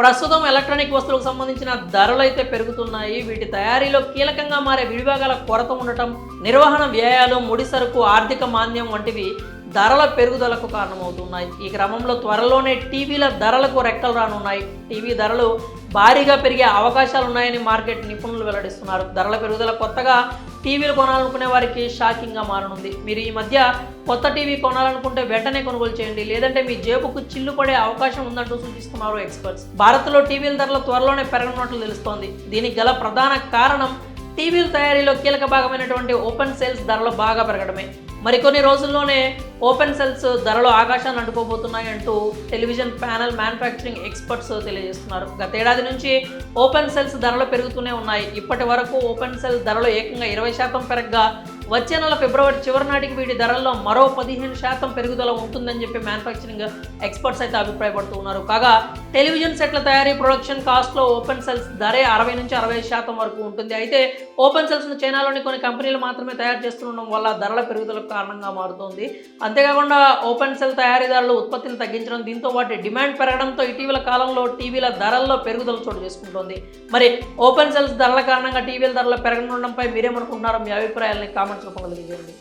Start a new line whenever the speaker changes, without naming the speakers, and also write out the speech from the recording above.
ప్రస్తుతం ఎలక్ట్రానిక్ వస్తువులకు సంబంధించిన ధరలు అయితే పెరుగుతున్నాయి. వీటి తయారీలో కీలకంగా మారే విడిభాగాల కొరత ఉండటం, నిర్వహణ వ్యయాలు, ముడి సరుకు, ఆర్థిక మాంద్యం వంటివి ధరల పెరుగుదలకు కారణమవుతున్నాయి. ఈ క్రమంలో త్వరలోనే టీవీల ధరలకు రెక్కలు రానున్నాయి. టీవీ ధరలు భారీగా పెరిగే అవకాశాలు ఉన్నాయని మార్కెట్ నిపుణులు వెల్లడిస్తున్నారు. ధరల పెరుగుదల కొత్తగా టీవీలు కొనాలనుకునే వారికి షాకింగ్గా మారనుంది. మీరు ఈ మధ్య కొత్త టీవీ కొనాలనుకుంటే వెంటనే కొనుగోలు చేయండి, లేదంటే మీ జేబుకు చిల్లు పడే అవకాశం ఉందంటూ సూచిస్తున్నారు ఎక్స్పర్ట్స్. భారత్లో టీవీల ధరలు త్వరలోనే పెరగనున్నట్లు తెలుస్తోంది. దీనికి గల ప్రధాన కారణం టీవీల తయారీలో కీలక భాగమైనటువంటి ఓపెన్ సేల్స్ ధరలు బాగా పెరగడమే. మరికొన్ని రోజుల్లోనే ఓపెన్ సెల్స్ ధరలు ఆకాశాన్ని అంటుకోబోతున్నాయి అంటూ టెలివిజన్ ప్యానెల్ మ్యానుఫ్యాక్చరింగ్ ఎక్స్పర్ట్స్ తెలియజేస్తున్నారు. గతేడాది నుంచి ఓపెన్ సెల్స్ ధరలు పెరుగుతూనే ఉన్నాయి. ఇప్పటి వరకు ఓపెన్ సెల్ ధరలు ఏకంగా 20% పెరగగా వచ్చే నెల ఫిబ్రవరి చివరి నాటికి వీటి ధరల్లో మరో 15% పెరుగుదల ఉంటుందని చెప్పి మ్యానుఫ్యాక్చరింగ్ ఎక్స్పర్ట్స్ అయితే అభిప్రాయపడుతూ ఉన్నారు. కాగా టెలివిజన్ సెట్ల తయారీ ప్రొడక్షన్ కాస్ట్లో ఓపెన్ సెల్స్ ధరే 60 నుంచి 65% వరకు ఉంటుంది. అయితే ఓపెన్ సెల్స్ను చైనాలోని కొన్ని కంపెనీలు మాత్రమే తయారు చేస్తుండడం వల్ల ధరల పెరుగుదలకు కారణంగా మారుతోంది. అంతేకాకుండా ఓపెన్ సెల్ తయారీదారులు ఉత్పత్తిని తగ్గించడం, దీంతో వాటి డిమాండ్ పెరగడంతో ఇటీవల కాలంలో టీవీల ధరల్లో పెరుగుదల చోటు చేసుకుంటోంది. మరి ఓపెన్ సెల్స్ ధరల కారణంగా టీవీల ధరలు పెరగనుండడంపై మీరేమనుకుంటున్నారో మీ అభిప్రాయాలని కామెంట్స్ రూపంలో తెలియజేయండి.